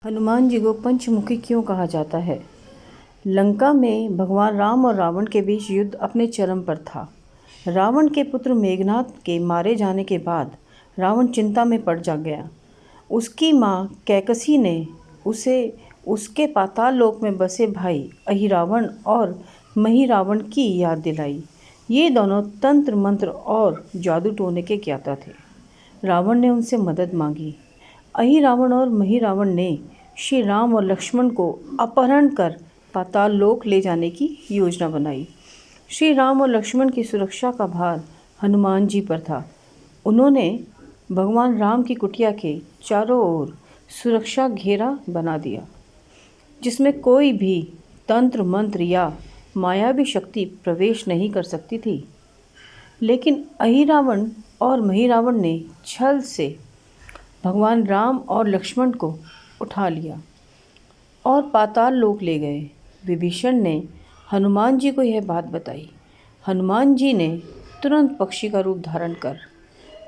हनुमान जी को पंचमुखी क्यों कहा जाता है? लंका में भगवान राम और रावण के बीच युद्ध अपने चरम पर था। रावण के पुत्र मेघनाद के मारे जाने के बाद रावण चिंता में पड़ जा गया। उसकी माँ कैकसी ने उसे उसके पाताल लोक में बसे भाई अहिरावण और महिरावण की याद दिलाई। ये दोनों तंत्र मंत्र और जादू टोने के ज्ञाता थे। रावण ने उनसे मदद मांगी। अहिरावण और महिरावण ने श्री राम और लक्ष्मण को अपहरण कर पाताल लोक ले जाने की योजना बनाई। श्री राम और लक्ष्मण की सुरक्षा का भार हनुमान जी पर था। उन्होंने भगवान राम की कुटिया के चारों ओर सुरक्षा घेरा बना दिया, जिसमें कोई भी तंत्र मंत्र या मायावी शक्ति प्रवेश नहीं कर सकती थी। लेकिन अहिरावण और महिरावण ने छल से भगवान राम और लक्ष्मण को उठा लिया और पाताल लोक ले गए। विभीषण ने हनुमान जी को यह बात बताई। हनुमान जी ने तुरंत पक्षी का रूप धारण कर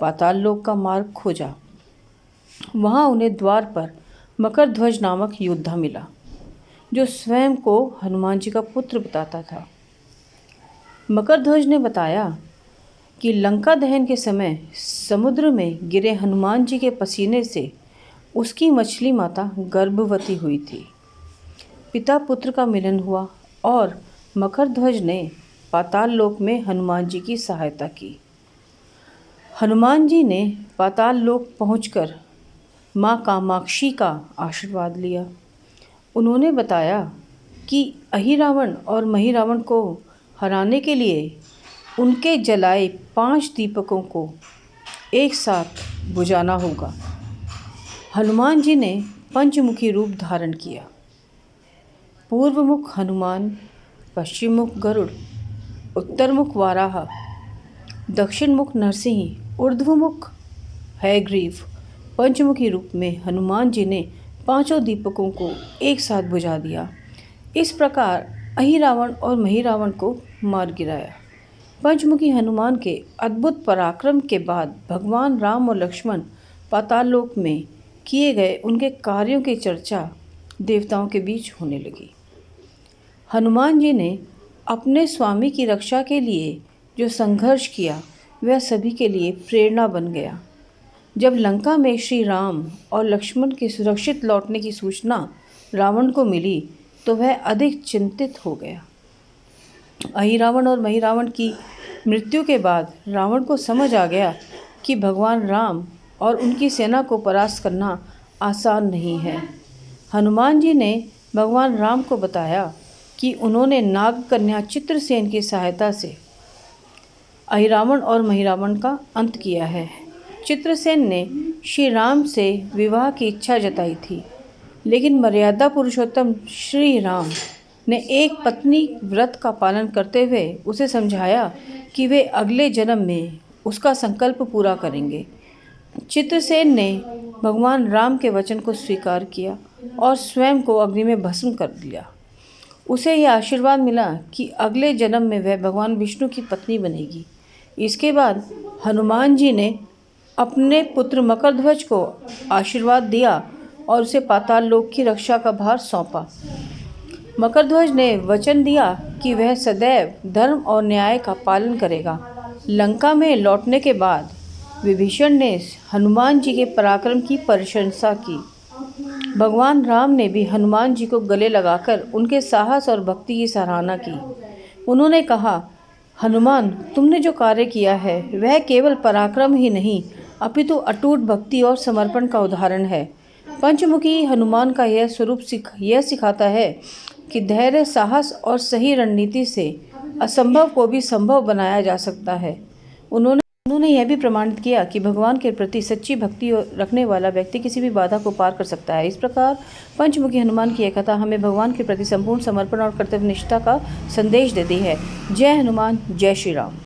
पाताल लोक का मार्ग खोजा। वहाँ उन्हें द्वार पर मकरध्वज नामक योद्धा मिला, जो स्वयं को हनुमान जी का पुत्र बताता था। मकरध्वज ने बताया कि लंका दहन के समय समुद्र में गिरे हनुमान जी के पसीने से उसकी मछली माता गर्भवती हुई थी। पिता पुत्र का मिलन हुआ और मकरध्वज ने पाताल लोक में हनुमान जी की सहायता की। हनुमान जी ने पाताल लोक पहुंचकर माँ कामाक्षी का आशीर्वाद लिया। उन्होंने बताया कि अहिरावण और महिरावण को हराने के लिए उनके जलाए 5 दीपकों को एक साथ बुझाना होगा। हनुमान जी ने पंचमुखी रूप धारण किया। पूर्व मुख हनुमान, पश्चिम मुख गरुड़, उत्तर मुख वाराह, दक्षिण मुख नरसिंह, ऊर्ध्व मुख हयग्रीव। पंचमुखी रूप में हनुमान जी ने 5 दीपकों को एक साथ बुझा दिया। इस प्रकार अहिरावण और महिरावण को मार गिराया। पंचमुखी हनुमान के अद्भुत पराक्रम के बाद भगवान राम और लक्ष्मण पाताल लोक में किए गए उनके कार्यों की चर्चा देवताओं के बीच होने लगी। हनुमान जी ने अपने स्वामी की रक्षा के लिए जो संघर्ष किया, वह सभी के लिए प्रेरणा बन गया। जब लंका में श्री राम और लक्ष्मण के सुरक्षित लौटने की सूचना रावण को मिली, तो वह अधिक चिंतित हो गया। अहिरावण और महिरावण की मृत्यु के बाद रावण को समझ आ गया कि भगवान राम और उनकी सेना को परास्त करना आसान नहीं है। हनुमान जी ने भगवान राम को बताया कि उन्होंने नागकन्या चित्रसेन की सहायता से अहिरावण और महिरावण का अंत किया है। चित्रसेन ने श्री राम से विवाह की इच्छा जताई थी, लेकिन मर्यादा पुरुषोत्तम श्री राम ने एक पत्नी व्रत का पालन करते हुए उसे समझाया कि वे अगले जन्म में उसका संकल्प पूरा करेंगे। चित्रसेन ने भगवान राम के वचन को स्वीकार किया और स्वयं को अग्नि में भस्म कर दिया। उसे यह आशीर्वाद मिला कि अगले जन्म में वह भगवान विष्णु की पत्नी बनेगी। इसके बाद हनुमान जी ने अपने पुत्र मकरध्वज को आशीर्वाद दिया और उसे पाताल लोक की रक्षा का भार सौंपा। मकरध्वज ने वचन दिया कि वह सदैव धर्म और न्याय का पालन करेगा। लंका में लौटने के बाद विभीषण ने हनुमान जी के पराक्रम की प्रशंसा की। भगवान राम ने भी हनुमान जी को गले लगाकर उनके साहस और भक्ति की सराहना की। उन्होंने कहा, हनुमान, तुमने जो कार्य किया है वह केवल पराक्रम ही नहीं, अपितु अटूट भक्ति और समर्पण का उदाहरण है। पंचमुखी हनुमान का यह स्वरूप यह सिखाता है कि धैर्य, साहस और सही रणनीति से असंभव को भी संभव बनाया जा सकता है। उन्होंने यह भी प्रमाणित किया कि भगवान के प्रति सच्ची भक्ति रखने वाला व्यक्ति किसी भी बाधा को पार कर सकता है। इस प्रकार पंचमुखी हनुमान की यह कथा हमें भगवान के प्रति संपूर्ण समर्पण और कर्तव्यनिष्ठा का संदेश देती है। जय हनुमान, जय श्री राम।